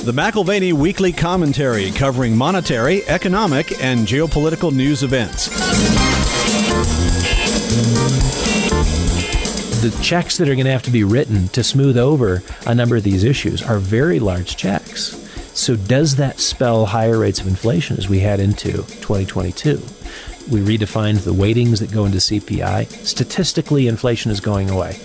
The McAlvany Weekly Commentary, covering monetary, economic, and geopolitical news events. The checks that are going to have to be written to smooth over a number of these issues are very large checks. So does that spell higher rates of inflation as we head into 2022? We redefined the weightings that go into CPI. Statistically, inflation is going away.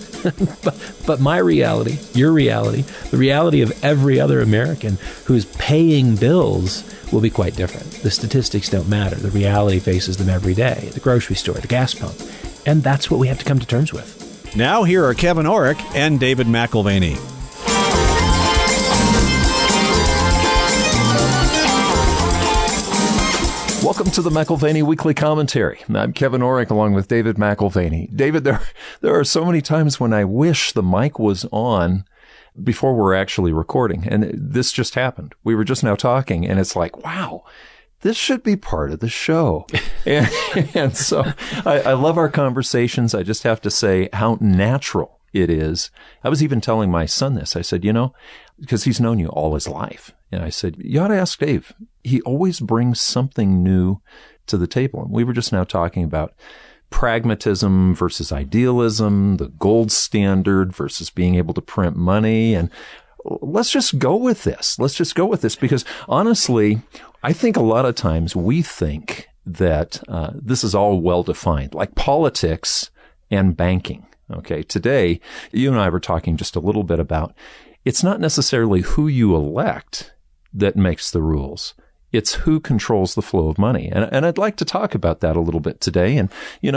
But my reality, your reality, the reality of every other American who's paying bills will be quite different. The statistics don't matter. The reality faces them every day at the grocery store, the gas pump. And that's what we have to come to terms with. Now, here are Kevin Orrick and David McAlvany. Welcome to the McAlvany Weekly Commentary. I'm Kevin Orrick along with David McAlvany. David, there are so many times when I wish the mic was on before we're actually recording. And this just happened. We were just now talking and it's like, wow, this should be part of the show. and so I love our conversations. I just have to say how natural it is. I was even telling my son this. I said, because he's known you all his life. And I said, you ought to ask Dave. He always brings something new to the table. And we were just now talking about pragmatism versus idealism, the gold standard versus being able to print money. And let's just go with this. Because honestly, I think a lot of times we think that this is all well-defined, like politics and banking. Okay, today, you and I were talking just a little bit about it's not necessarily who you elect that makes the rules. It's who controls the flow of money. And I'd like to talk about that a little bit today. And,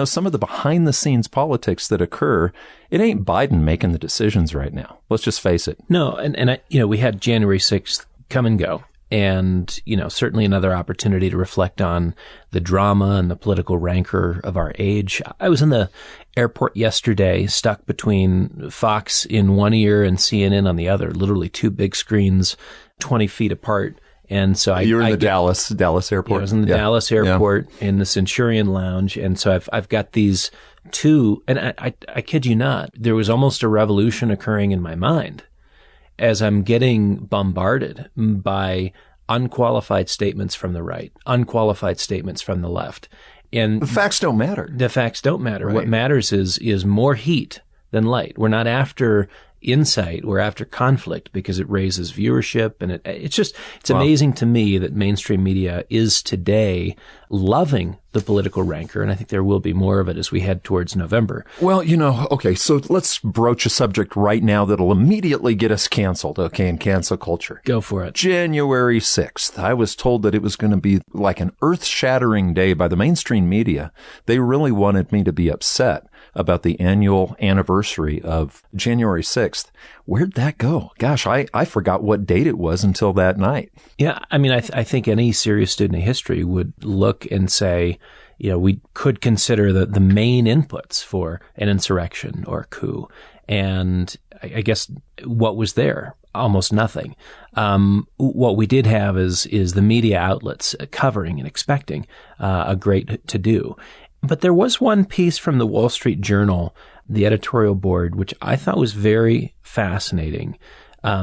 some of the behind the scenes politics that occur, it ain't Biden making the decisions right now. Let's just face it. No. And we had January 6th come and go. And, certainly another opportunity to reflect on the drama and the political rancor of our age. I was in the airport yesterday, stuck between Fox in one ear and CNN on the other, literally two big screens, 20 feet apart. And so you were in the Dallas airport. Yeah, I was in the Dallas airport in the Centurion Lounge. And so I've got these two, and I kid you not, there was almost a revolution occurring in my mind as I'm getting bombarded by unqualified statements from the right, unqualified statements from the left. And the facts don't matter. The facts don't matter. Right. What matters is more heat than light. We're not after insight. We're after conflict because it raises viewership. And it's amazing to me that mainstream media is today loving the political rancor. And I think there will be more of it as we head towards November. Well, okay, so let's broach a subject right now that'll immediately get us canceled, okay, in cancel culture. Go for it. January 6th. I was told that it was going to be like an earth-shattering day by the mainstream media. They really wanted me to be upset about the annual anniversary of January 6th. Where'd that go? Gosh, I forgot what date it was until that night. Yeah, I mean, I think any serious student of history would look and say, we could consider the main inputs for an insurrection or a coup. And I guess what was there? Almost nothing. What we did have is the media outlets covering and expecting a great to-do. But there was one piece from the Wall Street Journal, the editorial board, which I thought was very fascinating.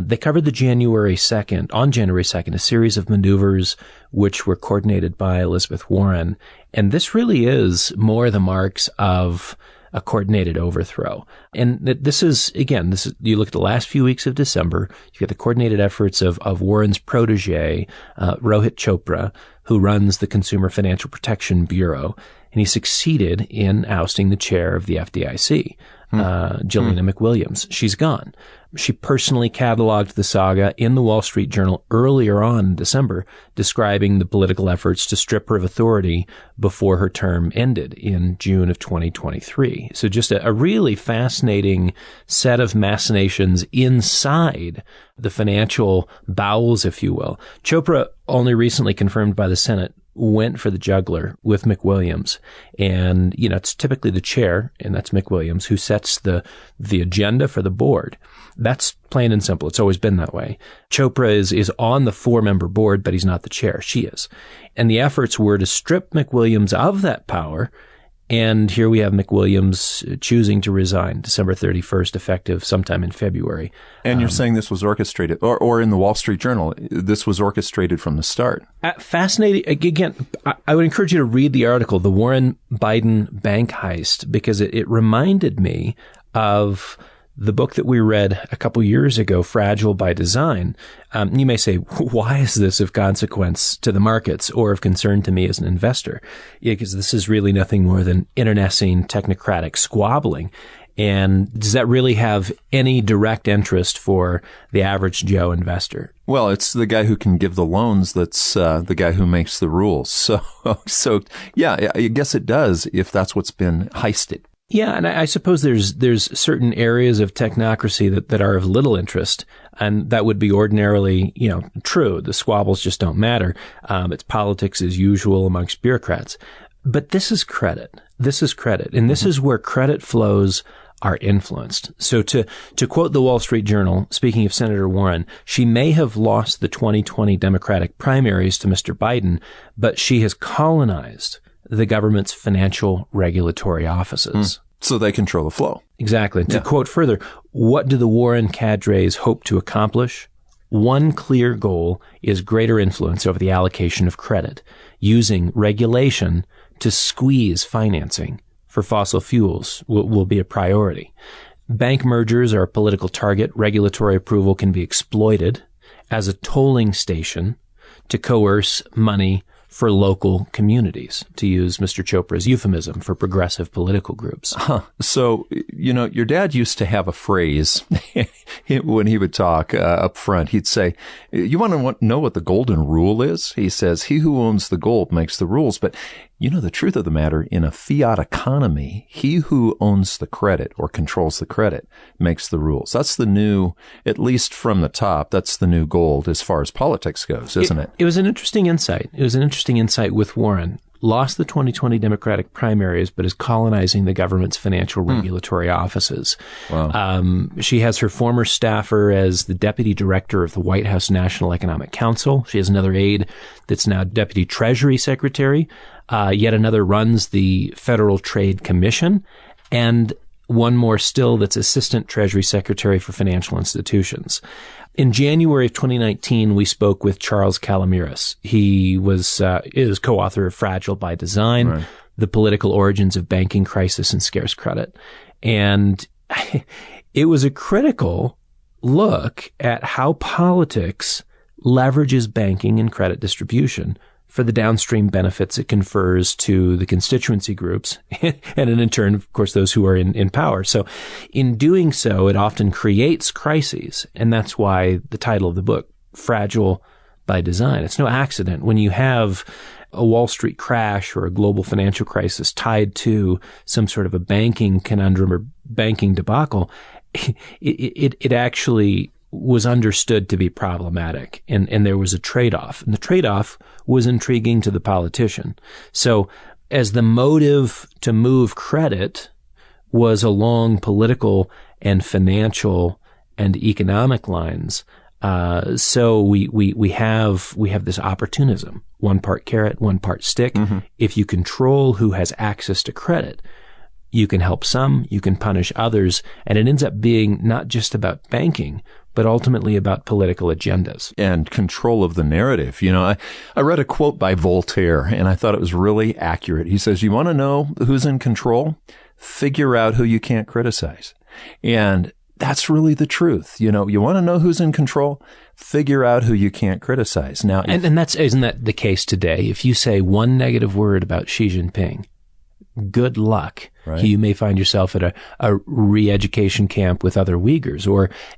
They covered on January 2nd, a series of maneuvers which were coordinated by Elizabeth Warren. And this really is more the marks of a coordinated overthrow. And this is, you look at the last few weeks of December, you get the coordinated efforts of Warren's protege, Rohit Chopra, who runs the Consumer Financial Protection Bureau. And he succeeded in ousting the chair of the FDIC, Jelena McWilliams. She's gone. She personally cataloged the saga in the Wall Street Journal earlier on in December, describing the political efforts to strip her of authority before her term ended in June of 2023. So just a really fascinating set of machinations inside the financial bowels, if you will. Chopra, only recently confirmed by the Senate, went for the jugular with McWilliams. And, it's typically the chair, and that's McWilliams, who sets the agenda for the board. That's plain and simple. It's always been that way. Chopra is on the 4-member board, but he's not the chair. She is. And the efforts were to strip McWilliams of that power And here we have McWilliams choosing to resign December 31st, effective sometime in February. And you're saying this was orchestrated, or in the Wall Street Journal, this was orchestrated from the start. Fascinating. Again, I would encourage you to read the article, The Warren-Biden Bank Heist, because it reminded me of the book that we read a couple years ago, Fragile by Design. You may say, why is this of consequence to the markets or of concern to me as an investor? Yeah, because this is really nothing more than internecine technocratic squabbling. And does that really have any direct interest for the average Joe investor? Well, it's the guy who can give the loans that's the guy who makes the rules. So yeah, I guess it does if that's what's been heisted. Yeah, and I suppose there's certain areas of technocracy that are of little interest, and that would be ordinarily, true. The squabbles just don't matter. It's politics as usual amongst bureaucrats. But this is credit. This is credit. And this is where credit flows are influenced. So to quote the Wall Street Journal, speaking of Senator Warren, she may have lost the 2020 Democratic primaries to Mr. Biden, but she has colonized the government's financial regulatory offices. So they control the flow. Exactly. To quote further, what do the Warren cadres hope to accomplish? One clear goal is greater influence over the allocation of credit, using regulation to squeeze financing for fossil fuels will be a priority. Bank mergers are a political target. Regulatory approval can be exploited as a tolling station to coerce money for local communities, to use Mr. Chopra's euphemism for progressive political groups. So, your dad used to have a phrase when he would talk up front. He'd say, you want to know what the golden rule is? He says, he who owns the gold makes the rules. But the truth of the matter, in a fiat economy, he who owns the credit or controls the credit makes the rules. That's the new, at least from the top, that's the new gold as far as politics goes, isn't it? It was an interesting insight. It was an interesting insight with Warren. Lost the 2020 Democratic primaries, but is colonizing the government's financial regulatory offices. Wow. She has her former staffer as the deputy director of the White House National Economic Council. She has another aide that's now deputy treasury secretary. Yet another runs the Federal Trade Commission, and one more still that's assistant treasury secretary for financial institutions. In January of 2019, we spoke with Charles Calamiris. He is co-author of Fragile by Design, right. The Political Origins of Banking Crisis and Scarce Credit. And it was a critical look at how politics leverages banking and credit distribution for the downstream benefits it confers to the constituency groups, and in turn, of course, those who are in power. So in doing so, it often creates crises, and that's why the title of the book, Fragile by Design. It's no accident when you have a Wall Street crash or a global financial crisis tied to some sort of a banking conundrum or banking debacle, it actually was understood to be problematic, and there was a trade-off. And the trade-off was intriguing to the politician. So as the motive to move credit was along political and financial and economic lines, so we have this opportunism, one part carrot, one part stick. Mm-hmm. If you control who has access to credit, you can help some, you can punish others, and it ends up being not just about banking, but ultimately about political agendas. And control of the narrative. I read a quote by Voltaire, and I thought it was really accurate. He says, you want to know who's in control? Figure out who you can't criticize. And that's really the truth. You want to know who's in control? Figure out who you can't criticize. Now, isn't that the case today? If you say one negative word about Xi Jinping, good luck. Right. You may find yourself at a re-education camp with other Uyghurs.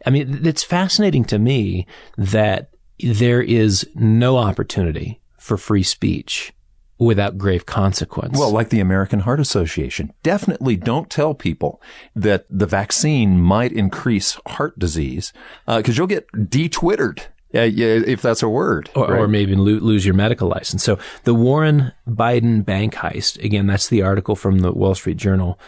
It's fascinating to me that there is no opportunity for free speech without grave consequence. Well, like the American Heart Association. Definitely don't tell people that the vaccine might increase heart disease, because you'll get de-twittered. If that's a word. Or maybe lose your medical license. So the Warren-Biden bank heist, again, that's the article from the Wall Street Journal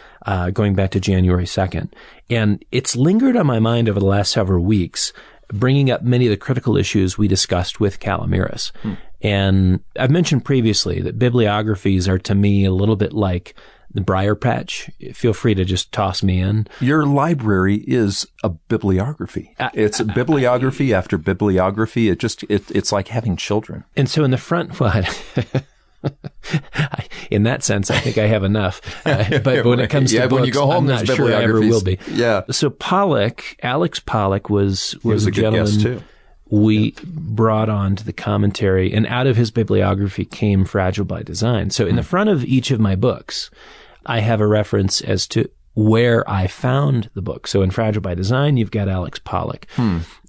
going back to January 2nd. And it's lingered on my mind over the last several weeks, bringing up many of the critical issues we discussed with Calamiris. And I've mentioned previously that bibliographies are to me a little bit like the Briar Patch, feel free to just toss me in. Your library is a bibliography. It's a bibliography after bibliography. It's like having children. And so in the front, in that sense, I think I have enough. But when it comes to books, when you go home, I'm not sure I ever will be. Yeah. So Alex Pollock was a a good gentleman guest too. We brought on to the commentary, and out of his bibliography came Fragile by Design. So in the front of each of my books, I have a reference as to where I found the book. So in Fragile by Design, you've got Alex Pollock.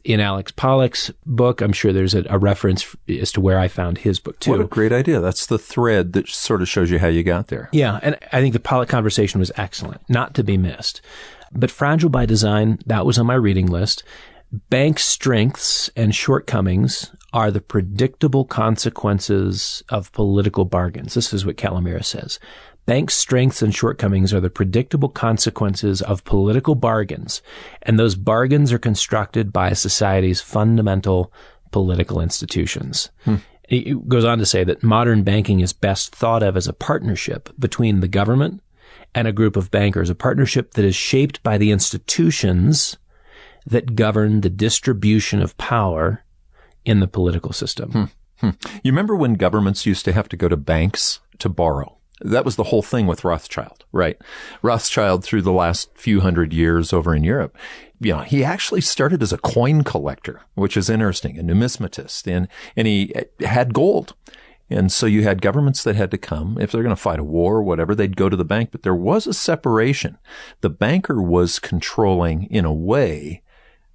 In Alex Pollock's book, I'm sure there's a reference as to where I found his book too. What a great idea. That's the thread that sort of shows you how you got there. Yeah, and I think the Pollock conversation was excellent, not to be missed. But Fragile by Design, that was on my reading list. Bank strengths and shortcomings are the predictable consequences of political bargains. This is what Calamira says. Bank strengths and shortcomings are the predictable consequences of political bargains, and those bargains are constructed by society's fundamental political institutions. It goes on to say that modern banking is best thought of as a partnership between the government and a group of bankers, a partnership that is shaped by the institutions that govern the distribution of power in the political system. You remember when governments used to have to go to banks to borrow? That was the whole thing with Rothschild, right? Rothschild, through the last few hundred years over in Europe, he actually started as a coin collector, which is interesting, a numismatist, and he had gold. And so you had governments that had to come. If they're going to fight a war or whatever, they'd go to the bank. But there was a separation. The banker was controlling, in a way,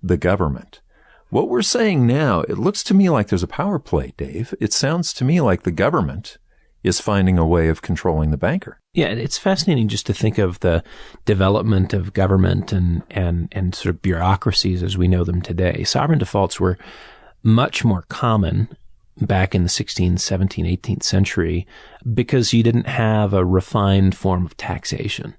the government. What we're saying now, it looks to me like there's a power play, Dave. It sounds to me like the government is finding a way of controlling the banker. Yeah, it's fascinating just to think of the development of government and sort of bureaucracies as we know them today. Sovereign defaults were much more common back in the 16th, 17th, 18th century because you didn't have a refined form of taxation.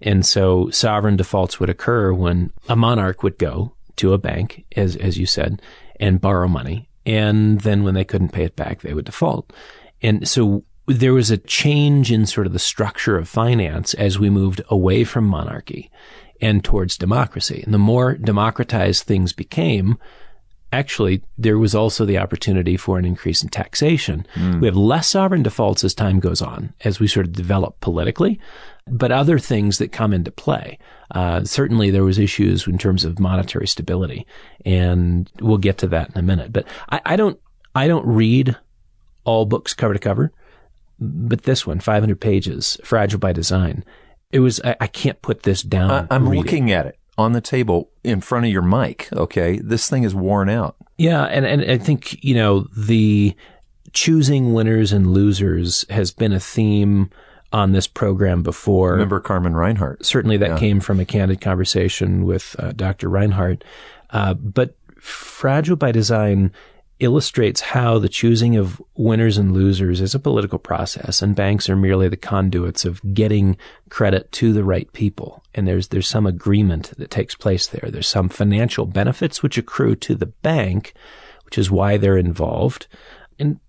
And so sovereign defaults would occur when a monarch would go to a bank, as you said, and borrow money. And then when they couldn't pay it back, they would default. And so there was a change in sort of the structure of finance as we moved away from monarchy and towards democracy. And the more democratized things became, actually, there was also the opportunity for an increase in taxation. We have less sovereign defaults as time goes on, as we sort of develop politically, but other things that come into play. Certainly there was issues in terms of monetary stability, and we'll get to that in a minute. But I don't read all books cover to cover, but this one, 500 pages, Fragile by Design, I can't put this down. I'm looking at it on the table in front of your mic. Okay. This thing is worn out. Yeah. And I think, the choosing winners and losers has been a theme on this program before. Remember Carmen Reinhardt? Certainly that came from a candid conversation with Dr. Reinhardt. But Fragile by Design illustrates how the choosing of winners and losers is a political process, and banks are merely the conduits of getting credit to the right people. And there's some agreement that takes place there. There's some financial benefits which accrue to the bank, which is why they're involved. And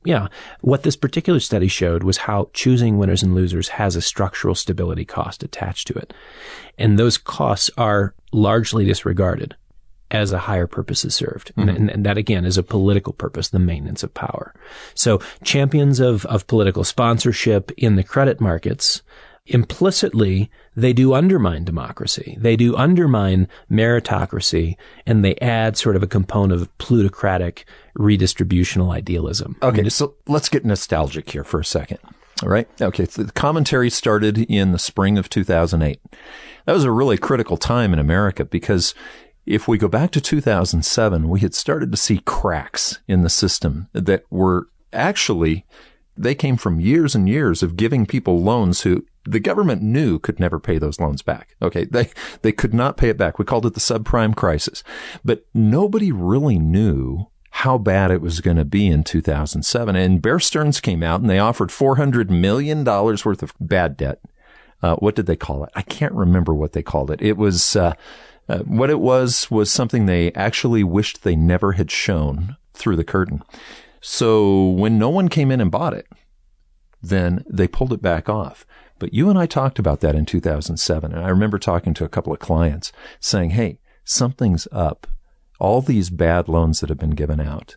what this particular study showed was how choosing winners and losers has a structural stability cost attached to it. And those costs are largely disregarded as a higher purpose is served. And that, again, is a political purpose, the maintenance of power. So champions of political sponsorship in the credit markets, implicitly, they do undermine democracy. They do undermine meritocracy, and they add sort of a component of plutocratic redistributional idealism. Okay, so let's get nostalgic here for a second. All right. Okay. So the commentary started in the spring of 2008. That was a really critical time in America because if we go back to 2007, we had started to see cracks in the system that were actually, they came from years and years of giving people loans who the government knew could never pay those loans back. Okay. They could not pay it back. We called it the subprime crisis, but nobody really knew how bad it was going to be in 2007. And Bear Stearns came out and they offered $400 million worth of bad debt. What did they call it? I can't remember what they called it. It was, what it was something they actually wished they never had shown through the curtain. So when no one came in and bought it, then they pulled it back off But you and I talked about that in 2007. And I remember talking to a couple of clients saying, hey, something's up. All these bad loans that have been given out,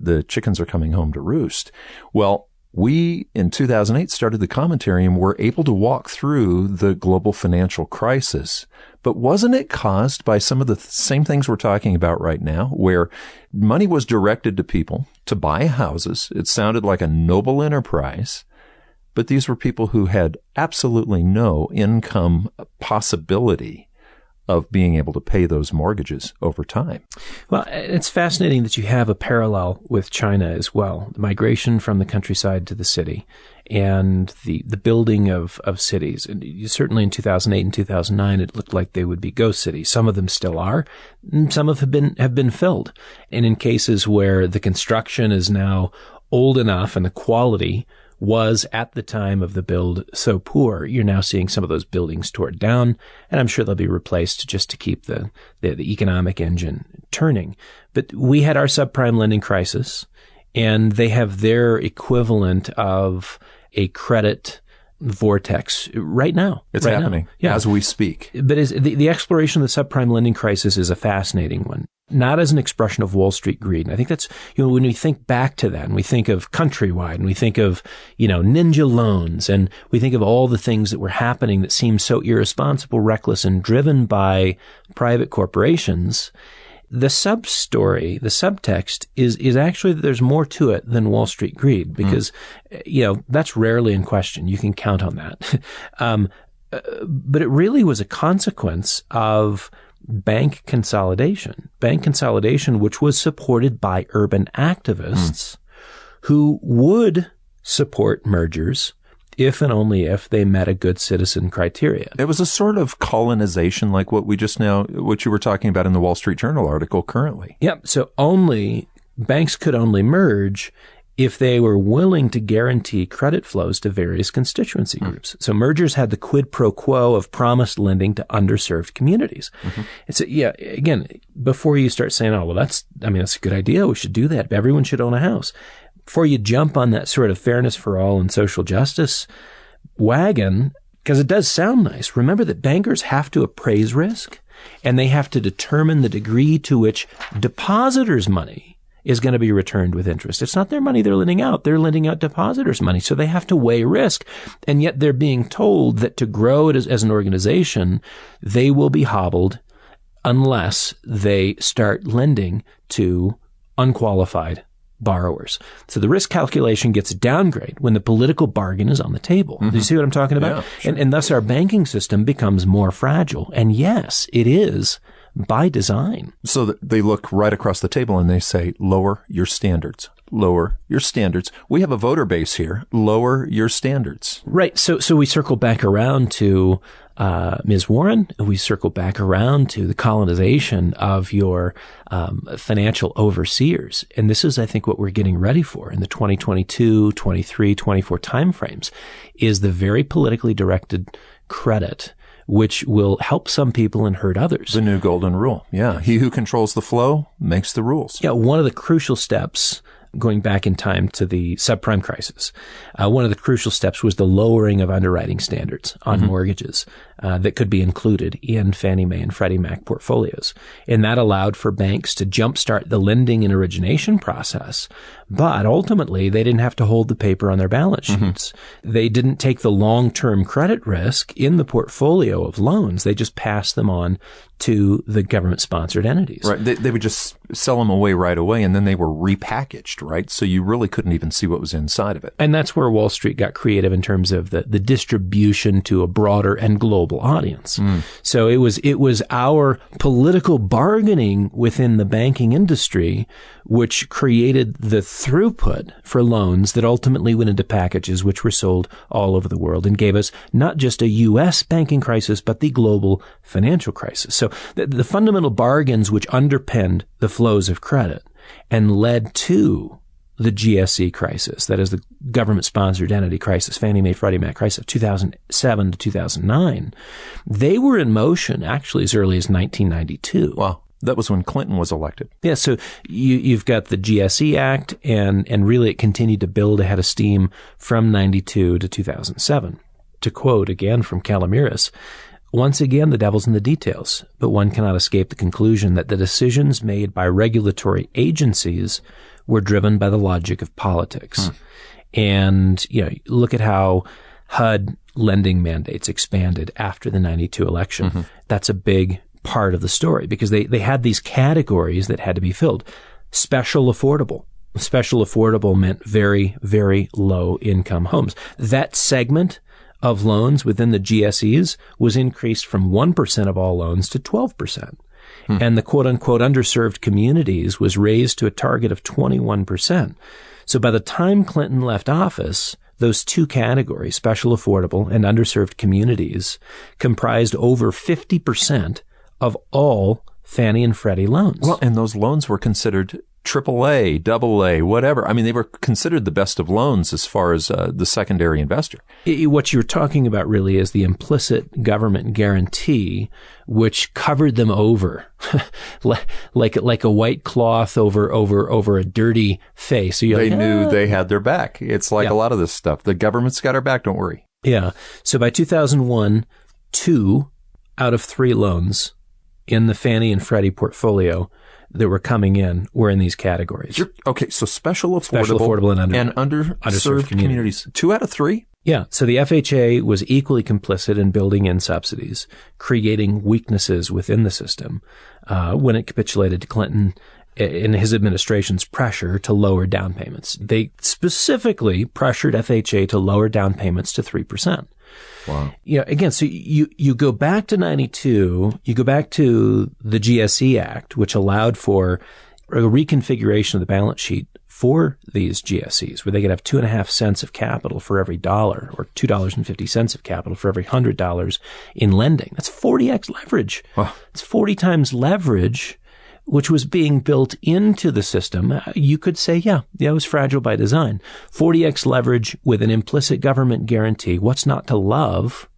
the chickens are coming home to roost. Well, we, in 2008, started the commentary and were able to walk through the global financial crisis. But wasn't it caused by some of the same things we're talking about right now, where money was directed to people to buy houses? It sounded like a noble enterprise, but these were people who had absolutely no income possibility of being able to pay those mortgages over time. Well, it's fascinating that you have a parallel with China as well. The migration from the countryside to the city and the building of cities. And certainly in 2008 and 2009, it looked like they would be ghost cities. Some of them still are. And some have been filled. And in cases where the construction is now old enough and the quality was at the time of the build so poor, you're now seeing some of those buildings torn down, and I'm sure they'll be replaced just to keep the economic engine turning. But we had our subprime lending crisis, and they have their equivalent of a credit vortex right now. It's happening as we speak. But the exploration of the subprime lending crisis is a fascinating one. Not as an expression of Wall Street greed. And I think that's, when we think back to that and we think of Countrywide and we think of, ninja loans and we think of all the things that were happening that seem so irresponsible, reckless, and driven by private corporations, the sub-story, the subtext is actually that there's more to it than Wall Street greed because, that's rarely in question. You can count on that. But it really was a consequence of bank consolidation, which was supported by urban activists who would support mergers if and only if they met a good citizen criteria. It was a sort of colonization like what you were talking about in the Wall Street Journal article currently. Yep. So banks could only merge if they were willing to guarantee credit flows to various constituency groups. So mergers had the quid pro quo of promised lending to underserved communities. And so, again, before you start saying, that's a good idea, we should do that, everyone should own a house. Before you jump on that sort of fairness for all and social justice wagon, because it does sound nice, remember that bankers have to appraise risk and they have to determine the degree to which depositors' money is going to be returned with interest. It's not their money they're lending out. They're lending out depositors' money. So they have to weigh risk. And yet they're being told that to grow it as an organization, they will be hobbled unless they start lending to unqualified borrowers. So the risk calculation gets a downgrade when the political bargain is on the table. Do you see what I'm talking about? Yeah, sure. And thus our banking system becomes more fragile. And yes, it is by design. So they look right across the table and they say, lower your standards. Lower your standards. We have a voter base here. Lower your standards. Right. So we circle back around to Ms. Warren. We circle back around to the colonization of your financial overseers. And this is, I think, what we're getting ready for in the 2022, 23, 24 timeframes is the very politically directed credit which will help some people and hurt others. The new golden rule. Yeah. He who controls the flow makes the rules. Yeah. One of the crucial steps going back in time to the subprime crisis, one of the crucial steps was the lowering of underwriting standards on mortgages that could be included in Fannie Mae and Freddie Mac portfolios. And that allowed for banks to jumpstart the lending and origination process. But ultimately, they didn't have to hold the paper on their balance sheets. They didn't take the long-term credit risk in the portfolio of loans. They just passed them on to the government-sponsored entities. Right. They would just sell them away right away, and then they were repackaged, right? So you really couldn't even see what was inside of it. And that's where Wall Street got creative in terms of the distribution to a broader and global audience. So it was our political bargaining within the banking industry which created the throughput for loans that ultimately went into packages which were sold all over the world and gave us not just a U.S. banking crisis, but the global financial crisis. So the fundamental bargains which underpinned the flows of credit and led to the GSE crisis, that is the government-sponsored entity crisis, Fannie Mae, Freddie Mac crisis of 2007 to 2009, they were in motion actually as early as 1992. Wow. That was when Clinton was elected. Yeah, so you've got the GSE Act, and really it continued to build ahead of steam from 92 to 2007. to quote again from Calamiris, once again, the devil's in the details, but one cannot escape the conclusion that the decisions made by regulatory agencies were driven by the logic of politics. And, look at how HUD lending mandates expanded after the 92 election. That's a big part of the story because they had these categories that had to be filled. Special affordable. Special affordable meant very, very low income homes. That segment of loans within the GSEs was increased from 1% of all loans to 12%. And the quote-unquote underserved communities was raised to a target of 21%. So by the time Clinton left office, those two categories, special affordable and underserved communities, comprised over 50% of all Fannie and Freddie loans. Well, and those loans were considered AAA, AA, whatever. I mean, they were considered the best of loans as far as the secondary investor. What you're talking about really is the implicit government guarantee, which covered them over, like a white cloth over a dirty face. So they knew they had their back. It's like a lot of this stuff. The government's got our back. Don't worry. Yeah. So by 2001, 2 out of 3 loans in the Fannie and Freddie portfolio that were coming in were in these categories. Okay, so special affordable and underserved communities. 2 out of 3? Yeah. So the FHA was equally complicit in building in subsidies, creating weaknesses within the system when it capitulated to Clinton in his administration's pressure to lower down payments. They specifically pressured FHA to lower down payments to 3%. Wow. Again, so you go back to 92, you go back to the GSE Act, which allowed for a reconfiguration of the balance sheet for these GSEs, where they could have 2.5 cents of capital for every dollar, or $2.50 of capital for every $100 in lending. That's 40x leverage. Wow. It's 40 times leverage, which was being built into the system. You could say, it was fragile by design. 40x leverage with an implicit government guarantee. What's not to love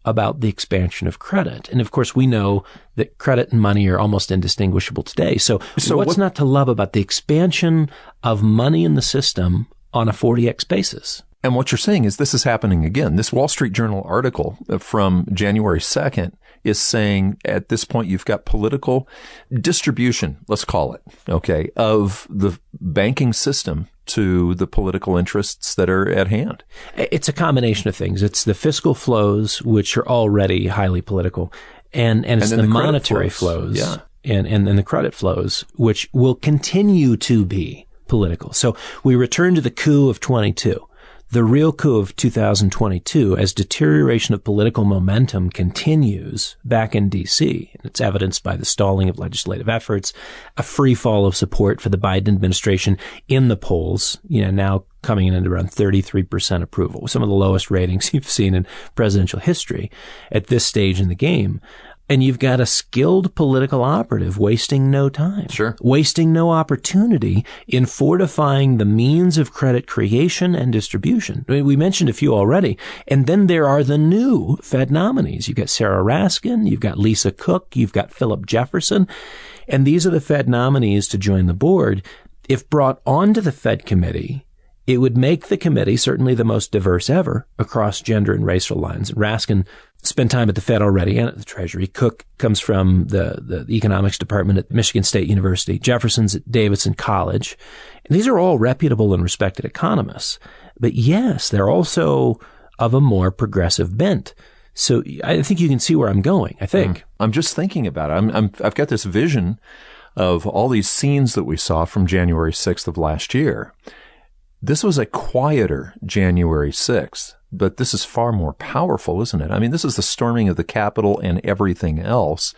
about the expansion of credit? And of course, we know that credit and money are almost indistinguishable today. So what's not to love about the expansion of money in the system on a 40x basis? And what you're saying is this is happening again. This Wall Street Journal article from January 2nd is saying at this point you've got political distribution, let's call it, okay, of the banking system to the political interests that are at hand. It's a combination of things. It's the fiscal flows, which are already highly political, and it's the monetary flows and the credit flows, which will continue to be political. So we return to the coup of 22. The real coup of 2022, as deterioration of political momentum continues back in D.C., and it's evidenced by the stalling of legislative efforts, a free fall of support for the Biden administration in the polls, now coming in at around 33% approval, some of the lowest ratings you've seen in presidential history at this stage in the game. And you've got a skilled political operative wasting no time, wasting no opportunity in fortifying the means of credit creation and distribution. I mean, we mentioned a few already. And then there are the new Fed nominees. You've got Sarah Raskin, you've got Lisa Cook, you've got Philip Jefferson. And these are the Fed nominees to join the board. If brought onto the Fed committee, it would make the committee certainly the most diverse ever across gender and racial lines. Raskin spent time at the Fed already and at the Treasury. Cook comes from the economics department at Michigan State University. Jefferson's at Davidson College. And these are all reputable and respected economists. But yes, they're also of a more progressive bent. So I think you can see where I'm going, I think. I'm just thinking about it. I've got this vision of all these scenes that we saw from January 6th of last year. This was a quieter January 6th, but this is far more powerful, isn't it? I mean, this is the storming of the Capitol and everything else,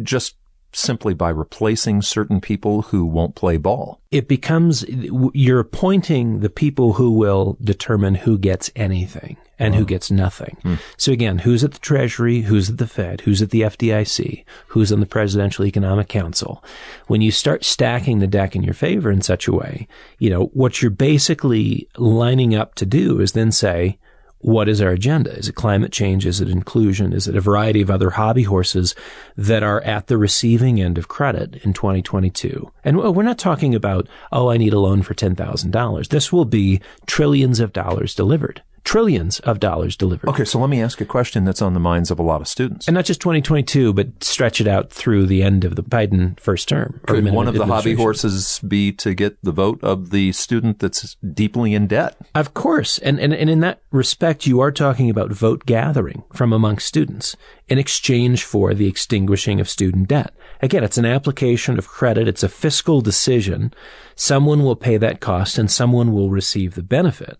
just simply by replacing certain people who won't play ball. It becomes, you're appointing the people who will determine who gets anything and who gets nothing. So again, who's at the Treasury, who's at the Fed, who's at the FDIC, who's on the Presidential Economic Council. When you start stacking the deck in your favor in such a way, what you're basically lining up to do is then say, what is our agenda? Is it climate change? Is it inclusion? Is it a variety of other hobby horses that are at the receiving end of credit in 2022? And we're not talking about, I need a loan for $10,000. This will be trillions of dollars delivered. trillions of dollars delivered. Okay, so let me ask a question that's on the minds of a lot of students. And not just 2022, but stretch it out through the end of the Biden first term. Could one of the hobby horses be to get the vote of the student that's deeply in debt? Of course. And in that respect, you are talking about vote gathering from among students in exchange for the extinguishing of student debt. Again, it's an application of credit. It's a fiscal decision. Someone will pay that cost and someone will receive the benefit.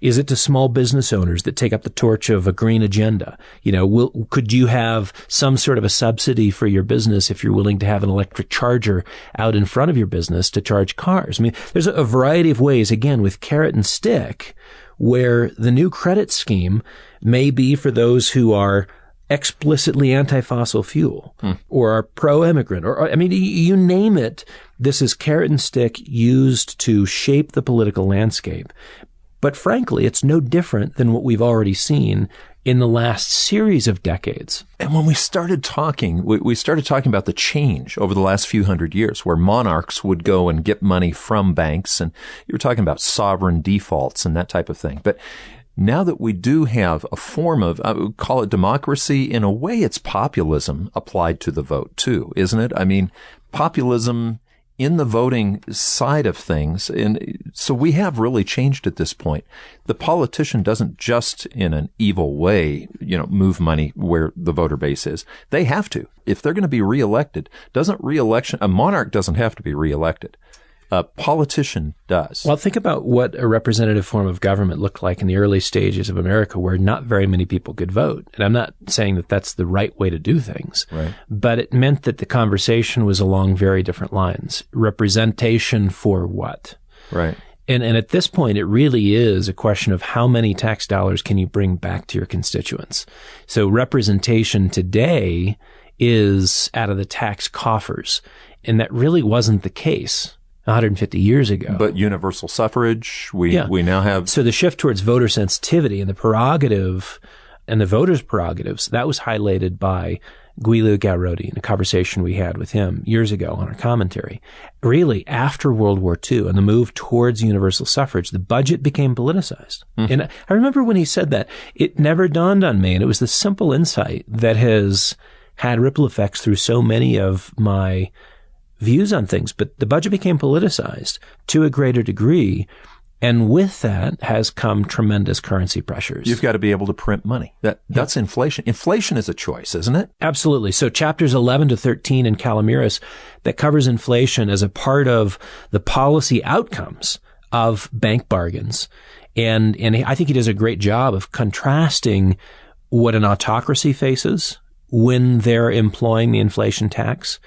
Is it to small business owners that take up the torch of a green agenda? Could you have some sort of a subsidy for your business if you're willing to have an electric charger out in front of your business to charge cars? I mean, there's a variety of ways, again, with carrot and stick, where the new credit scheme may be for those who are explicitly anti-fossil fuel or are pro-immigrant or you name it. This is carrot and stick used to shape the political landscape. But frankly, it's no different than what we've already seen in the last series of decades. And when we started talking, we started talking about the change over the last few hundred years where monarchs would go and get money from banks. And you were talking about sovereign defaults and that type of thing. But now that we do have a form of, I would call it democracy, in a way it's populism applied to the vote too, isn't it? I mean, populism in the voting side of things. And so we have really changed at this point. The politician doesn't just in an evil way, move money where the voter base is. They have to. If they're going to be reelected, a monarch doesn't have to be reelected. A politician does. Well, think about what a representative form of government looked like in the early stages of America, where not very many people could vote. And I'm not saying that that's the right way to do things, right, but it meant that the conversation was along very different lines. Representation for what? Right. And at this point, it really is a question of how many tax dollars can you bring back to your constituents. So representation today is out of the tax coffers, and that really wasn't the case 150 years ago. But universal suffrage, we now have. So the shift towards voter sensitivity and the prerogative and the voters' prerogatives, that was highlighted by Guido Garrodi in a conversation we had with him years ago on our commentary. Really, after World War II and the move towards universal suffrage, the budget became politicized. And I remember when he said that, it never dawned on me, and it was the simple insight that has had ripple effects through so many of my views on things. But the budget became politicized to a greater degree, and with that has come tremendous currency pressures. You've got to be able to print money. That's inflation. Inflation is a choice, isn't it? Absolutely. So chapters 11 to 13 in Calamiris that covers inflation as a part of the policy outcomes of bank bargains. And I think he does a great job of contrasting what an autocracy faces when they're employing the inflation tax,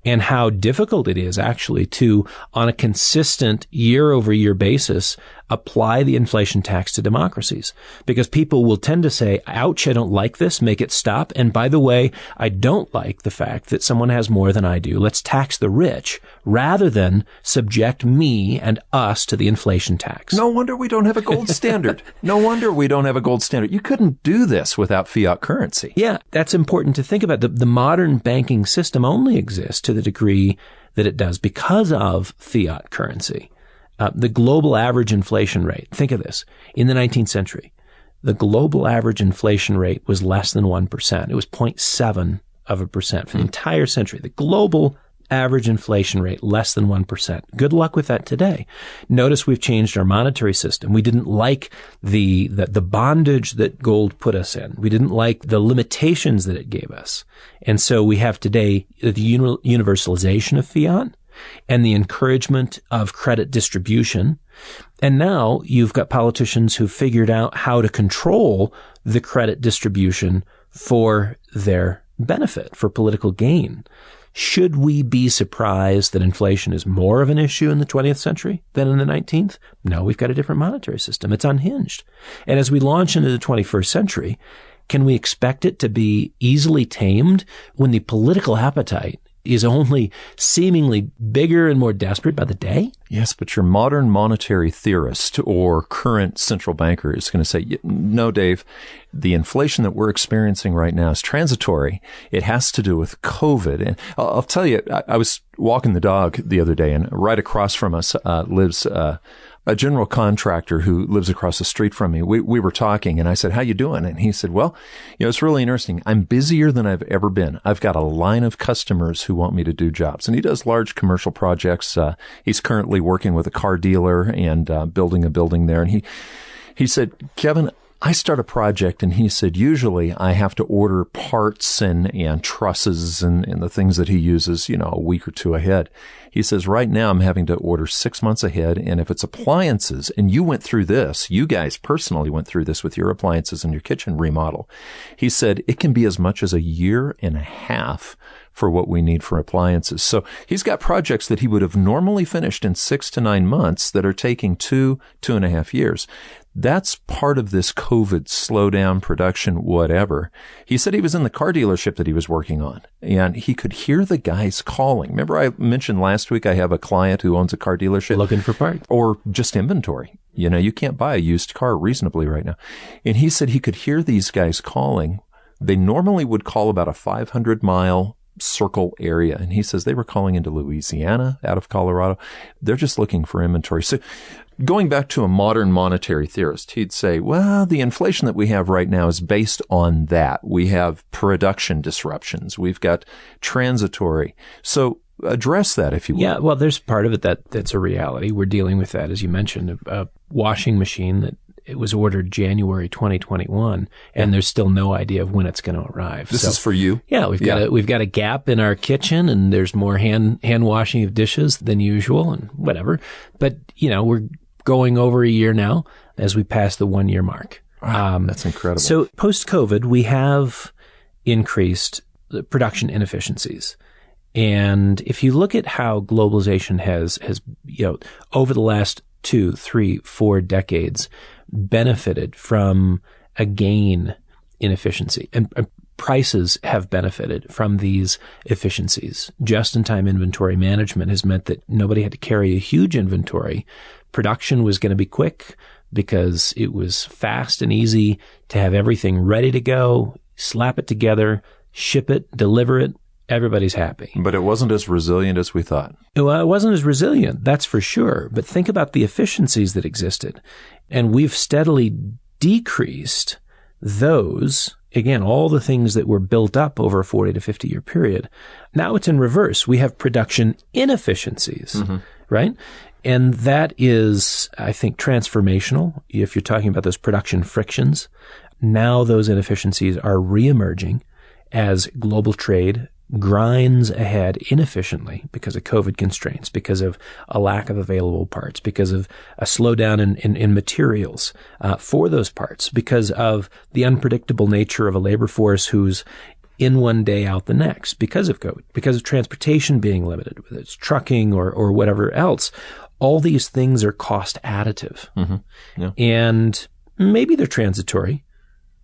and how difficult it is actually to, on a consistent year-over-year basis, apply the inflation tax to democracies. Because people will tend to say, ouch, I don't like this, make it stop. And by the way, I don't like the fact that someone has more than I do. Let's tax the rich rather than subject me and us to the inflation tax. No wonder we don't have a gold standard. No wonder we don't have a gold standard. You couldn't do this without fiat currency. Yeah, that's important to think about. The modern banking system only exists to the degree that it does because of fiat currency. The global average inflation rate, think of this, in the 19th century, the global average inflation rate was less than 1%. It was 0.7% for the entire century. The global average inflation rate, less than 1%. Good luck with that today. Notice we've changed our monetary system. We didn't like the bondage that gold put us in. We didn't like the limitations that it gave us. And so we have today the universalization of fiat and the encouragement of credit distribution. And now you've got politicians who figured out how to control the credit distribution for their benefit, for political gain. Should we be surprised that inflation is more of an issue in the 20th century than in the 19th? No, we've got a different monetary system. It's unhinged. And as we launch into the 21st century, can we expect it to be easily tamed when the political appetite is only seemingly bigger and more desperate by the day? Yes, but your modern monetary theorist or current central banker is going to say, no, Dave, the inflation that we're experiencing right now is transitory. It has to do with COVID. And I'll tell you, I was walking the dog the other day, and right across from us lives a a general contractor who lives across the street from me. We were talking and I said, how you doing? And he said, well, it's really interesting. I'm busier than I've ever been. I've got a line of customers who want me to do jobs. And he does large commercial projects. He's currently working with a car dealer and building a building there. And he said, Kevin, I start a project, and he said, usually I have to order parts and trusses and the things that he uses, a week or two ahead. He says, right now I'm having to order 6 months ahead. And if it's appliances, and you went through this, you guys personally went through this with your appliances and your kitchen remodel. He said, it can be as much as a year and a half for what we need for appliances. So he's got projects that he would have normally finished in 6 to 9 months that are taking 2.5 years. That's part of this COVID slowdown production, whatever. He said he was in the car dealership that he was working on, and he could hear the guys calling. Remember I mentioned last week I have a client who owns a car dealership. Looking for parts. Or just inventory. You can't buy a used car reasonably right now. And he said he could hear these guys calling. They normally would call about a 500-mile circle area. And he says they were calling into Louisiana, out of Colorado. They're just looking for inventory. So going back to a modern monetary theorist, he'd say, well, the inflation that we have right now is based on that. We have production disruptions. We've got transitory. So address that, if you will. Yeah, well, there's part of it that's a reality. We're dealing with that, as you mentioned, a washing machine that it was ordered January 2021, and there's still no idea of when it's going to arrive. This is for you? Yeah, we've got a gap in our kitchen, and there's more hand washing of dishes than usual, and whatever. But we're going over a year now as we pass the 1 year mark. Wow, that's incredible. So post-COVID, we have increased the production inefficiencies. And if you look at how globalization has over the last 2, 3, 4 decades benefited from a gain in efficiency, and prices have benefited from these efficiencies. Just-in-time inventory management has meant that nobody had to carry a huge inventory. Production was going to be quick because it was fast and easy to have everything ready to go, slap it together, ship it, deliver it. Everybody's happy. But it wasn't as resilient as we thought. Well, it wasn't as resilient, that's for sure. But think about the efficiencies that existed. And we've steadily decreased those, again, all the things that were built up over a 40 to 50 year period. Now it's in reverse. We have production inefficiencies, right? And that is, I think, transformational. If you're talking about those production frictions, now those inefficiencies are reemerging as global trade grinds ahead inefficiently because of COVID constraints, because of a lack of available parts, because of a slowdown in materials for those parts, because of the unpredictable nature of a labor force who's in one day, out the next, because of COVID, because of transportation being limited, whether it's trucking or whatever else. All these things are cost additive. Yeah. And maybe they're transitory.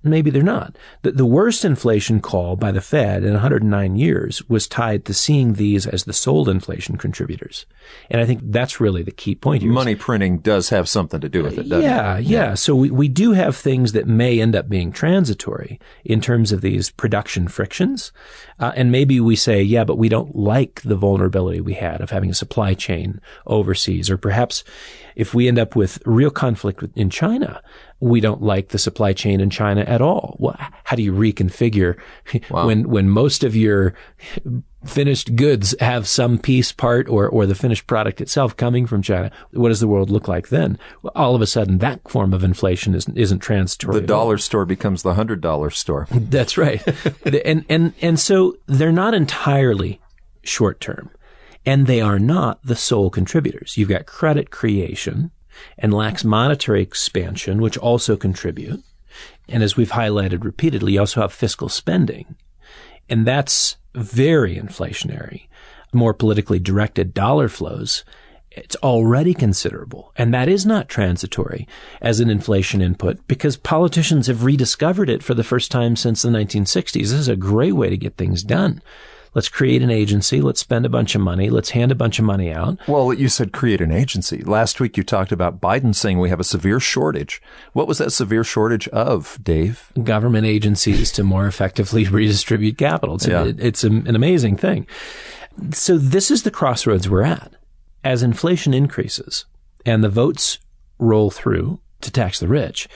Maybe they're not. The worst inflation call by the Fed in 109 years was tied to seeing these as the sole inflation contributors. And I think that's really the key point here. Money printing does have something to do with it, doesn't it? Yeah. So we do have things that may end up being transitory in terms of these production frictions. And maybe we say, yeah, but we don't like the vulnerability we had of having a supply chain overseas. Or perhaps if we end up with real conflict in China, we don't like the supply chain in China at all. Well, how do you reconfigure when most of your finished goods have some piece part or the finished product itself coming from China? What does the world look like then? Well, all of a sudden, that form of inflation isn't transitory. The dollar store becomes the $100 store. That's right. and so they're not entirely short term, and they are not the sole contributors. You've got credit creation and lax monetary expansion, which also contribute. And as we've highlighted repeatedly, you also have fiscal spending. And that's very inflationary. More politically directed dollar flows, it's already considerable. And that is not transitory as an inflation input because politicians have rediscovered it for the first time since the 1960s. This is a great way to get things done. Let's create an agency. Let's spend a bunch of money. Let's hand a bunch of money out. Well, you said create an agency. Last week you talked about Biden saying we have a severe shortage. What was that severe shortage of, Dave? Government agencies to more effectively redistribute capital. It's an amazing thing. So this is the crossroads we're at. As inflation increases and the votes roll through to tax the rich,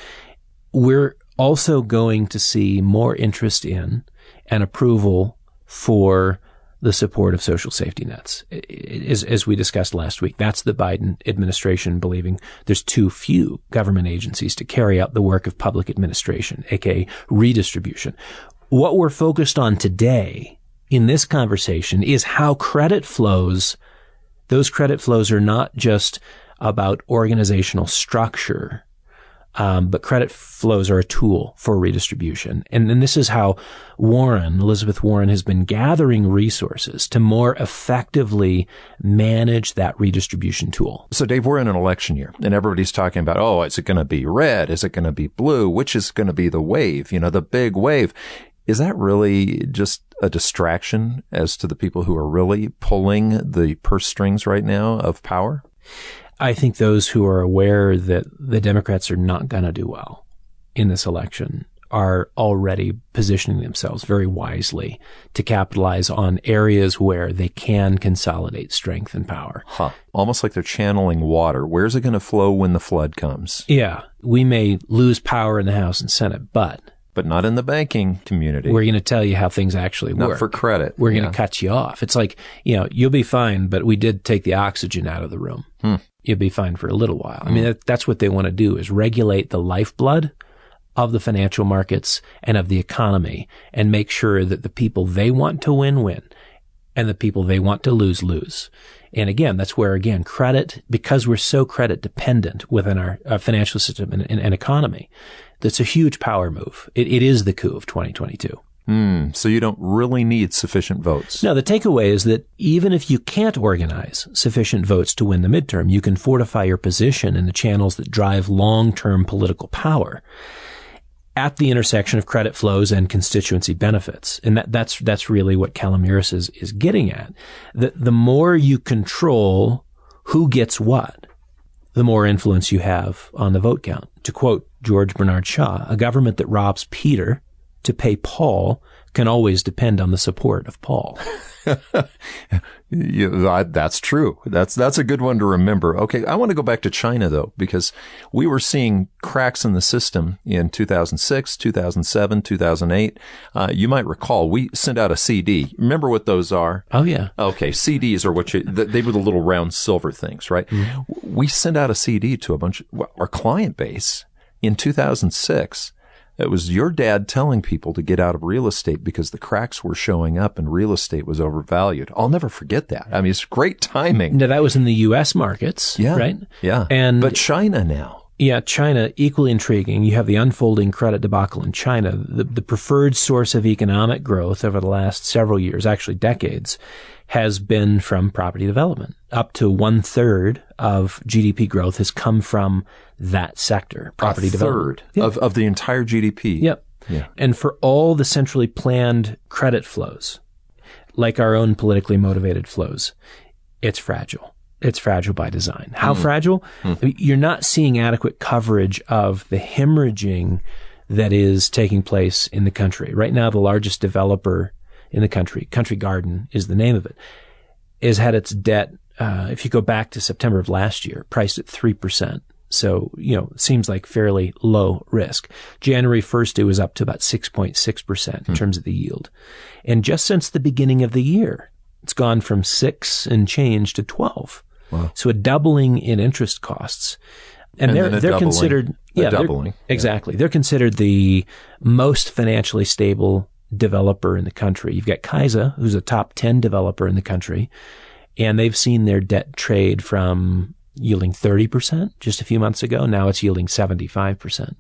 we're also going to see more interest in and approval for the support of social safety nets. As we discussed last week, that's the Biden administration believing there's too few government agencies to carry out the work of public administration, aka redistribution. What we're focused on today in this conversation is how credit flows, those credit flows are not just about organizational structure, but credit flows are a tool for redistribution. And this is how Elizabeth Warren, has been gathering resources to more effectively manage that redistribution tool. So, Dave, we're in an election year, and everybody's talking about, oh, is it going to be red? Is it going to be blue? Which is going to be the wave, the big wave? Is that really just a distraction as to the people who are really pulling the purse strings right now of power? I think those who are aware that the Democrats are not going to do well in this election are already positioning themselves very wisely to capitalize on areas where they can consolidate strength and power. Almost like they're channeling water. Where's it going to flow when the flood comes? Yeah. We may lose power in the House and Senate, but not in the banking community. We're going to tell you how things actually work. Not for credit. We're going to cut you off. It's like, you'll be fine, but we did take the oxygen out of the room. You'll be fine for a little while. I mean, that's what they want to do, is regulate the lifeblood of the financial markets and of the economy and make sure that the people they want to win and the people they want to lose. And again, that's where, credit, because we're so credit dependent within our financial system and economy, that's a huge power move. It is the coup of 2022. So you don't really need sufficient votes. No, the takeaway is that even if you can't organize sufficient votes to win the midterm, you can fortify your position in the channels that drive long-term political power at the intersection of credit flows and constituency benefits. And that's really what Calomiris is getting at. The more you control who gets what, the more influence you have on the vote count. To quote George Bernard Shaw, a government that robs Peter to pay Paul can always depend on the support of Paul. That's true. That's a good one to remember. Okay, I want to go back to China, though, because we were seeing cracks in the system in 2006, 2007, 2008. You might recall we sent out a CD. Remember what those are? Oh, yeah. Okay, CDs are they were the little round silver things, right? Mm-hmm. We sent out a CD to a bunch of our client base in 2006. It was your dad telling people to get out of real estate because the cracks were showing up and real estate was overvalued. I'll never forget that. I mean, it's great timing. Now, that was in the U.S. markets, right? Yeah. But China now. Yeah, China, equally intriguing. You have the unfolding credit debacle in China. The preferred source of economic growth over the last several years, actually decades, has been from property development. Up to 1/3 of GDP growth has come from that sector, property development. Of the entire GDP. Yep. Yeah. And for all the centrally planned credit flows, like our own politically motivated flows, it's fragile. It's fragile by design. How fragile? I mean, you're not seeing adequate coverage of the hemorrhaging that is taking place in the country. Right now, the largest developer in the country, Country Garden is the name of it, has had its debt, if you go back to September of last year, priced at 3%. So, it seems like fairly low risk. January 1st, it was up to about 6.6% in terms of the yield. And just since the beginning of the year, it's gone from 6 and change to 12. Wow. So a doubling in interest costs. And they're considered, doubling. Exactly. They're considered the most financially stable developer in the country. You've got Kaisa, who's a top 10 developer in the country, and they've seen their debt trade from yielding 30% just a few months ago. Now it's yielding 75%.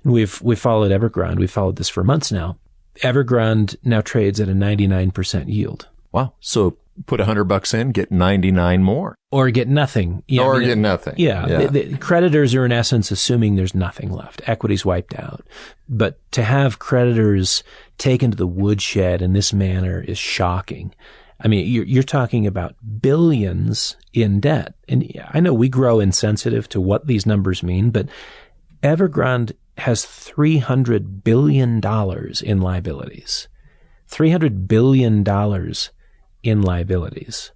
And we've followed Evergrande. We've followed this for months now. Evergrande now trades at a 99% yield. Wow. So put $100 in, get 99 more. Or get nothing. Get nothing. Yeah. The creditors are in essence assuming there's nothing left. Equity's wiped out. But to have creditors taken to the woodshed in this manner is shocking. I mean, you're talking about billions in debt. And I know we grow insensitive to what these numbers mean, but Evergrande has $300 billion in liabilities. $300 billion in liabilities.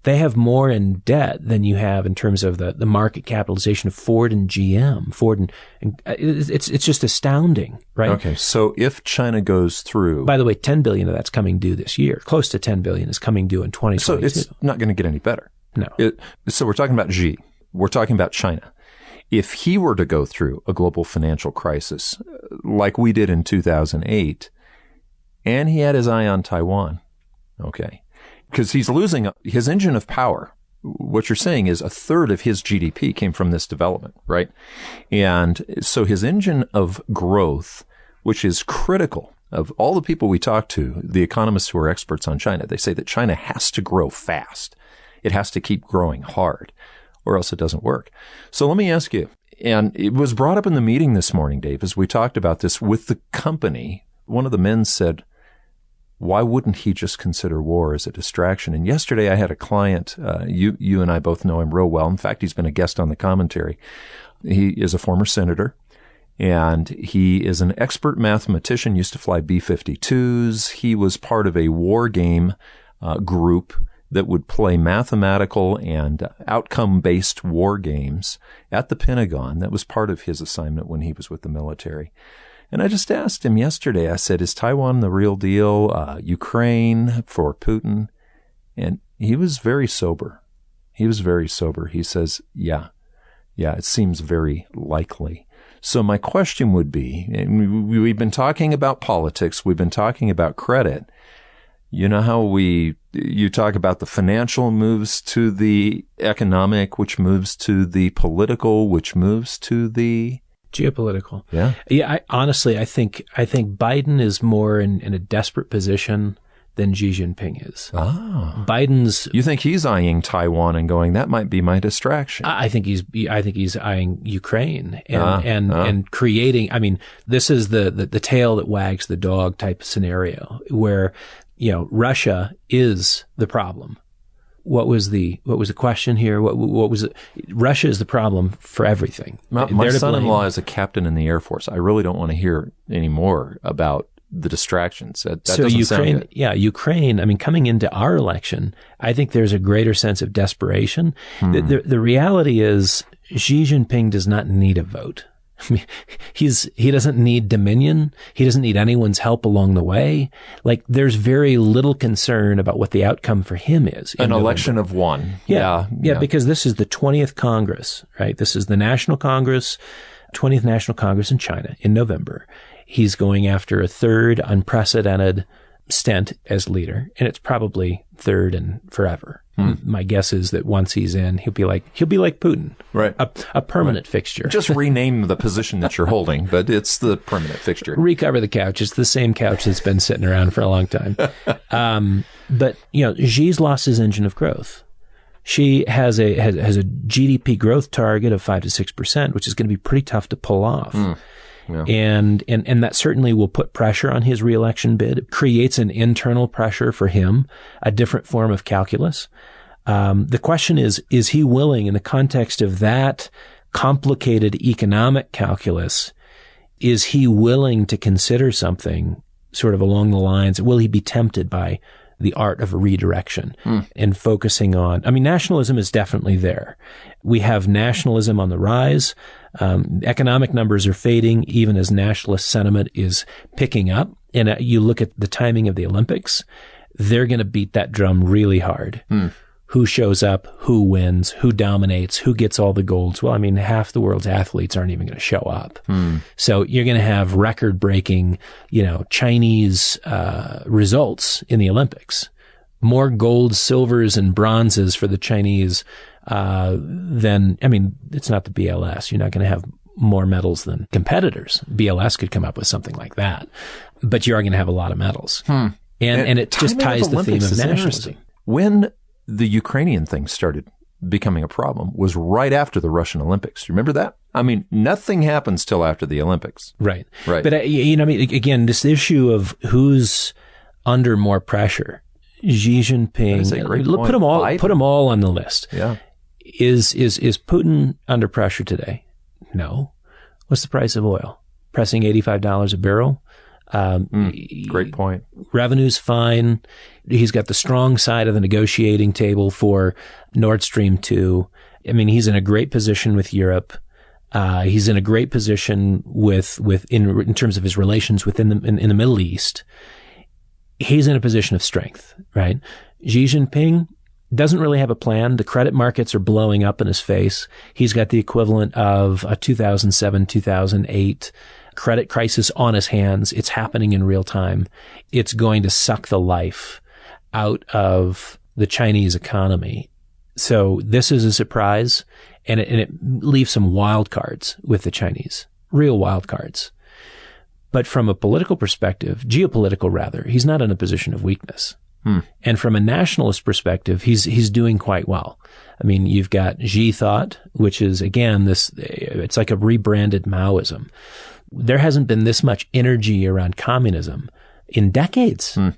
They have more in debt than you have in terms of the market capitalization of Ford and GM. It's just astounding, right? Okay, so if China goes through... By the way, $10 billion of that's coming due this year. Close to $10 billion is coming due in 2022. So it's not going to get any better. No. So we're talking about Xi. We're talking about China. If he were to go through a global financial crisis like we did in 2008, and he had his eye on Taiwan, okay, because he's losing his engine of power. What you're saying is a third of his GDP came from this development, right? And so his engine of growth, which is critical of all the people we talk to, the economists who are experts on China, they say that China has to grow fast. It has to keep growing hard, or else it doesn't work. So let me ask you, and it was brought up in the meeting this morning, Dave, as we talked about this with the company. One of the men said, why wouldn't he just consider war as a distraction? And yesterday I had a client, you and I both know him real well. In fact, he's been a guest on the commentary. He is a former senator, and he is an expert mathematician, used to fly B-52s. He was part of a war game group that would play mathematical and outcome-based war games at the Pentagon. That was part of his assignment when he was with the military. And I just asked him yesterday, I said, is Taiwan the real deal? Ukraine for Putin? And he was very sober. He says, yeah, it seems very likely. So my question would be, and we've been talking about politics, we've been talking about credit. You know how you talk about the financial moves to the economic, which moves to the political, which moves to the geopolitical. Yeah. Yeah. Honestly, I think Biden is more in a desperate position than Xi Jinping is. You think he's eyeing Taiwan and going, that might be my distraction? I think he's eyeing Ukraine and creating. I mean, this is the tail that wags the dog type of scenario where, Russia is the problem. What was the question here? What was it? Russia is the problem for everything. My son-in-law is a captain in the Air Force. I really don't want to hear any more about the distractions. That doesn't Ukraine, sound good. Yeah, Ukraine. I mean, coming into our election, I think there's a greater sense of desperation. The reality is Xi Jinping does not need a vote. I mean, he doesn't need dominion. He doesn't need anyone's help along the way. Like, there's very little concern about what the outcome for him is. An election of one. Yeah, because this is the 20th Congress, right? This is the National Congress, 20th National Congress in China in November. He's going after a third unprecedented stint as leader, and it's probably third and forever. My guess is that once he's in, he'll be like Putin, right? A permanent fixture. Just rename the position that you're holding, but it's the permanent fixture. Recover the couch. It's the same couch that's been sitting around for a long time. But Xi's lost his engine of growth. She has a GDP growth target of 5 to 6%, which is going to be pretty tough to pull off. Yeah. And that certainly will put pressure on his reelection bid. It creates an internal pressure for him, a different form of calculus. The question is he willing, in the context of that complicated economic calculus, is he willing to consider something sort of along the lines, will he be tempted by the art of redirection and focusing on, nationalism is definitely there. We have nationalism on the rise. Economic numbers are fading even as nationalist sentiment is picking up. And you look at the timing of the Olympics, they're going to beat that drum really hard. Who shows up, who wins, who dominates, who gets all the golds. Well, half the world's athletes aren't even going to show up. So you're going to have record-breaking, Chinese results in the Olympics. More golds, silvers, and bronzes for the Chinese than, it's not the BLS. You're not going to have more medals than competitors. BLS could come up with something like that. But you are going to have a lot of medals. And it just ties the theme of nationalism. When the Ukrainian thing started becoming a problem was right after the Russian Olympics. You remember that? Nothing happens till after the Olympics. Right. But, again, this issue of who's under more pressure, Xi Jinping, put them all on the list. Yeah. Is Putin under pressure today? No. What's the price of oil? Pressing $85 a barrel. Great point. Revenue's fine. He's got the strong side of the negotiating table for Nord Stream 2. I mean, he's in a great position with Europe. He's in a great position in terms of his relations in the Middle East. He's in a position of strength, right? Xi Jinping doesn't really have a plan. The credit markets are blowing up in his face. He's got the equivalent of a 2007, 2008 credit crisis on his hands. It's happening in real time. It's going to suck the life out of the Chinese economy. So this is a surprise, and it leaves some wild cards with the Chinese, real wild cards. But from a political perspective, geopolitical rather, he's not in a position of weakness. And from a nationalist perspective, he's doing quite well. I mean, you've got Xi thought, which is, again, it's like a rebranded Maoism. There hasn't been this much energy around communism in decades. So,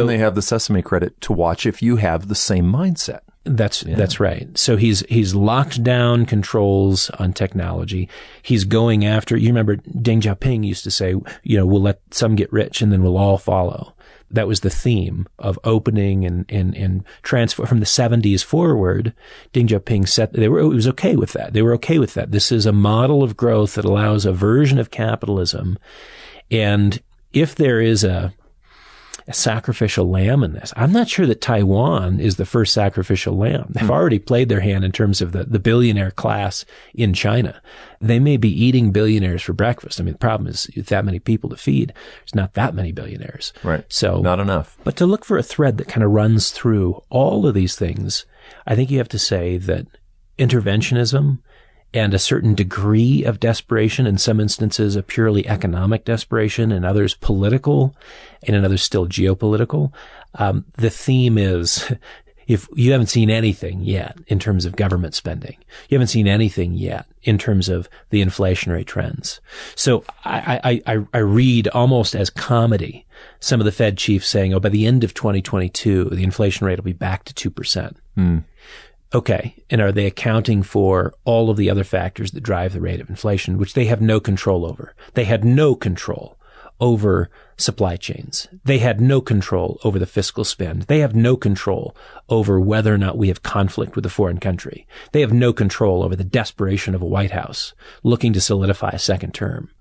and they have the Sesame credit to watch if you have the same mindset. That's right. So he's locked down controls on technology. He's going after, you remember Deng Xiaoping used to say, we'll let some get rich and then we'll all follow. That was the theme of opening and transfer from the 70s forward. Deng Xiaoping said it was okay with that. They were okay with that. This is a model of growth that allows a version of capitalism. And if there is a sacrificial lamb in this, I'm not sure that Taiwan is the first sacrificial lamb. They've already played their hand in terms of the billionaire class in China. They may be eating billionaires for breakfast. I mean, the problem is with that many people to feed, there's not that many billionaires. Right. So not enough. But to look for a thread that kind of runs through all of these things, I think you have to say that interventionism and a certain degree of desperation, in some instances a purely economic desperation, in others political, and in others still geopolitical. The theme is, if you haven't seen anything yet in terms of government spending, you haven't seen anything yet in terms of the inflationary trends. So I read almost as comedy some of the Fed chiefs saying, by the end of 2022, the inflation rate will be back to 2%. Okay. And are they accounting for all of the other factors that drive the rate of inflation, which they have no control over? They had no control over supply chains. They had no control over the fiscal spend. They have no control over whether or not we have conflict with a foreign country. They have no control over the desperation of a White House looking to solidify a second term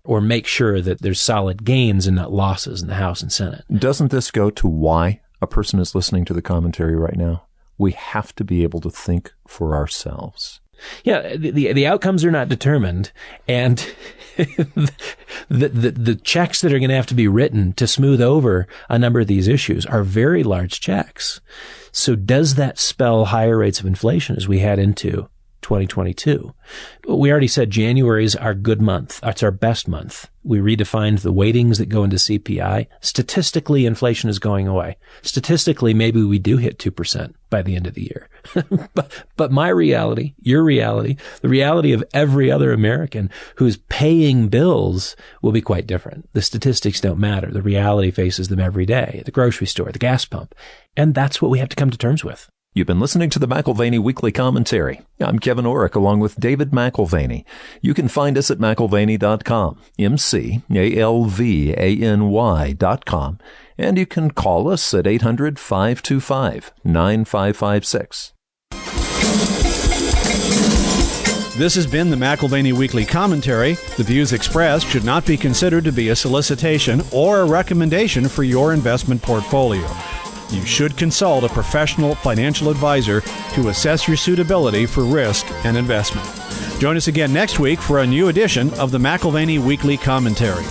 or make sure that there's solid gains and not losses in the House and Senate. Doesn't this go to why a person is listening to the commentary right now? We have to be able to think for ourselves. Yeah, the outcomes are not determined, and the checks that are going to have to be written to smooth over a number of these issues are very large checks. So does that spell higher rates of inflation as we head into 2022? We already said January is our good month. It's our best month. We redefined the weightings that go into CPI. Statistically, inflation is going away. Statistically, maybe we do hit 2% by the end of the year. But my reality, your reality, the reality of every other American who's paying bills will be quite different. The statistics don't matter. The reality faces them every day at the grocery store, the gas pump. And that's what we have to come to terms with. You've been listening to the McAlvany Weekly Commentary. I'm Kevin Orrick along with David McAlvany. You can find us at McAlvany.com, McAlvany.com, and you can call us at 800-525-9556. This has been the McAlvany Weekly Commentary. The views expressed should not be considered to be a solicitation or a recommendation for your investment portfolio. You should consult a professional financial advisor to assess your suitability for risk and investment. Join us again next week for a new edition of the McAlvany Weekly Commentary.